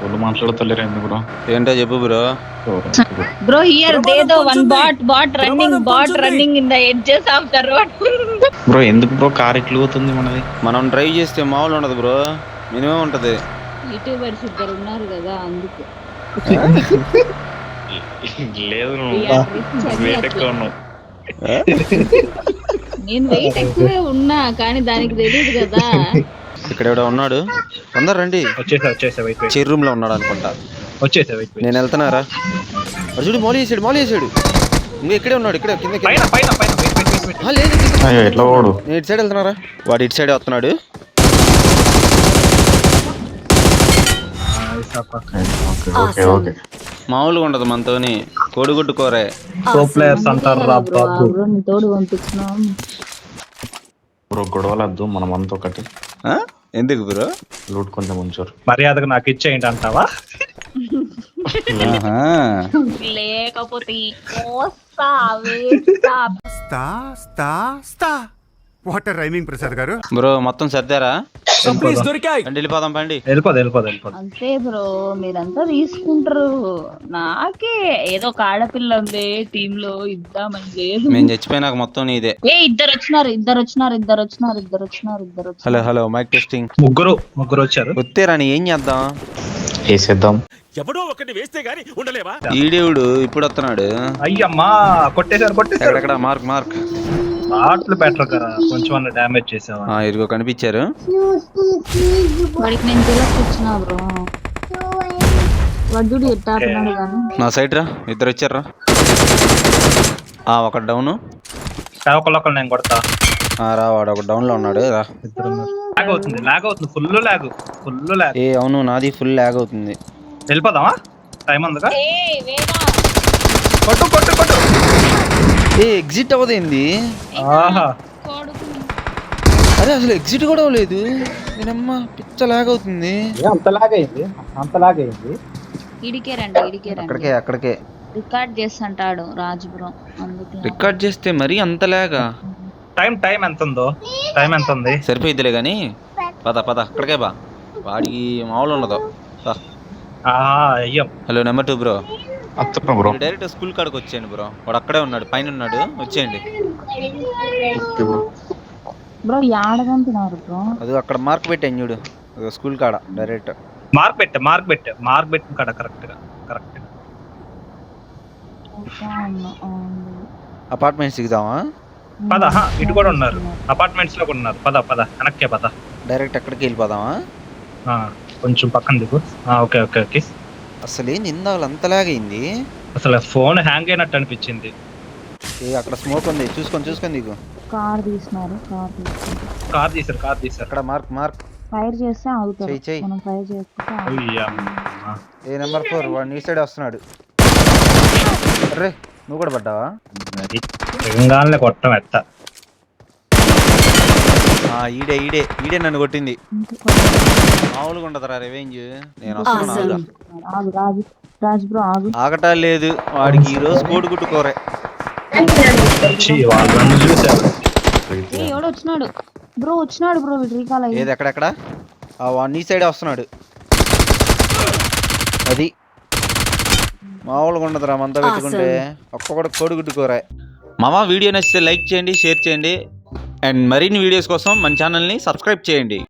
వాళ్ళు మాట్లాడతలేరు ఎందుకు బ్రో? ఏంటో చెప్పు bro. Bro, here they the one bot running in the edges of the road. Bro ఎందుకు bro car ఎట్లు పోతుంది మనది? మనం డ్రైవ్ చేస్తే మామూలు ఉండదు బ్రో, మినిమం ఉంటది. యూట్యూబర్స్ ఇద్దరు ఉన్నారు కదా అందుకు. లేదు వెయిట్ ఎక్కువ ఉన్నావు. నేను వెయిట్ ఎక్కువే ఉన్నా కానీ దానికి తెలియదు కదా. ఇక్కడ ఎవడో ఉన్నాడు, అందరు రండి. వచ్చేసా వెయిట్ చైర్ రూమ్ లో ఉన్నాడు అనుకుంటా. వచ్చేసా వెయిట్. నేను వెళ్తున్నారా? చూడు మౌలి వేసాడు. ఇంకా ఇక్కడే ఉన్నాడు, ఇక్కడ కింద. లేదు ఎట్లా వాడు? నేను ఇటు సైడ్ వెళ్తున్నారా? వాడు ఇటు సైడ్ వస్తున్నాడు. మామూలుగా ఉండదు మనతోని, కోడిగుడ్డు కూరే. తోడు పంపించినాం బ్రో గొడవలద్దు, మనం అంతా ఒకటి. ఎందుకు బ్రో? లూట్ కొంచెం ఉంచారు. మర్యాదగా నాకు ఇచ్చేయండి అంటావా? లేకపోతే వాట్ ఆర్ రైమింగ్ ప్రసాద్ గారు. బ్రో మొత్తం సర్దారా? వెళ్ళిపోదాం పండి. వెళ్ళిపోదు. అంతే బ్రో, మీరంతా తీసుకుంటారు. నాకే ఏదో ఒక ఆడపిల్ల ఉంది టీమ్ లో, ఇద్దామని లేదు. నేను చచ్చిపోయినాక మొత్తం నీదే. ఇద్దరు వచ్చినారు. Hello mic testing. ముగ్గురు వచ్చారు. వస్తేరా ఏం చేద్దాం? వేసేద్దాం. ఎవడో ఒకటి వేస్తే గానీ ఉండలేవా? ఈడేవుడు ఇప్పుడు వస్తున్నాడు. అయ్యమ్మా కొట్టేశారు. ఎక్కడ మార్క్ ఆటలు బెటర్ కదా, కొంచెం అన్న డ్యామేజ్ చేసావా? ఇదిగో కనిపించారు. వాడికి నేను జిలక్ ఇచ్చినా బ్రో, వడ్డు ఎట్టాడున్నాడు కానీ. నా సైడ్ రా, ఇద్దరు వచ్చారా? ఒక డౌన్. ఒకళ్ళు నేను కొడతా. రా, వాడు ఒక డౌన్ లో ఉన్నాడు. రా. లాగ్ అవుతుంది ఫుల్ లాగ్. అవును, నాది ఫుల్ లాగ్ అవుతుంది. వెళ్ళిపోదామా? టైం ఉందిగా. కొట్టు. ఎగ్జిట్ అవ్వదేంది? ఆహా, అరే అసలు ఎగ్జిట్ కూడా అవ్వలేదు. నేనమ్మా పిచ్చ లాగ్ అవుతుంది. అంత లాగ్ అయింది. ఇడికే రండి. అక్కడికే రికార్డ్ చేస్తుంటాడు రాజుపురం, అందుకే రికార్డ్ చేస్తే మరి అంత లాగా. టైం ఎంత ఉంది? సరిపోయిద్దిలే గాని పద అక్కడికే బా. వాడికి మామూలు ఉండదు. అయ్యో. Hello number 2 bro. Bro direct school కాడికి వచ్చేయండి బ్రో, వాడు అక్కడే ఉన్నాడు, పైన ఉన్నాడు. వచ్చేయండి బ్రో. యాడగంటున్నారు బ్రో? అది అక్కడ మార్క్ పెట్టాను చూడు, స్కూల్ కాడ డైరెక్ట్ మార్క్ పెట్టు కాడ కరెక్ట్. అపార్ట్మెంట్స్ దిగుదామా? పద. ఇటు కూడా ఉన్నారు, అపార్ట్మెంట్స్ లో కూడా ఉన్నారు. పద వెనక్కే పద. డైరెక్ట్ అక్కడికి వెళ్ళిపోదామా? కొంచెం పక్కన దిగు. ఓకే. అసలు ఏంది ఇందాక అంతలాగైంది? అసలు ఫోన్ హ్యాంగ్ అయినట్టు అనిపించింది. అక్కడ స్మోక్ ఉంది, చూసుకొని దిగు. కార్ తీసినారు. కార్ తీసారు. అక్కడ మార్క్ ఫైర్ చేస్తే ఆగుతారు. చెయ్. మనం ఫైర్ చేస్తే నెంబర్ 4 వాడు నీ సైడ్ వస్తున్నాడు. అరే నువ్వు కూడా పడ్డావా? తెలంగాణలో కొట్టం ఎత్త. ఈడే నన్ను కొట్టింది. మామూలుగా ఉండదురా రివెంజ్. నేను వస్తున్నాను. ఆగటా లేదు వాడికి ఈ రోజు కోడిగుడ్డు కూరే. ఎవడో వచ్చినాడు బ్రో రీకాల్ అయ్యి. ఏది ఎక్కడెక్కడ? వాడు నీ సైడే వస్తున్నాడు. అది మామూలుగా ఉండదురా మనతో పెట్టుకుంటే. ఒక్కొక్కటి కోడిగుడ్డు కూర. మామ వీడియో నచ్చితే లైక్ చేయండి, షేర్ చేయండి, అండ్ మరిన్ని వీడియోస్ కోసం మన ఛానల్ని సబ్స్క్రైబ్ చేయండి.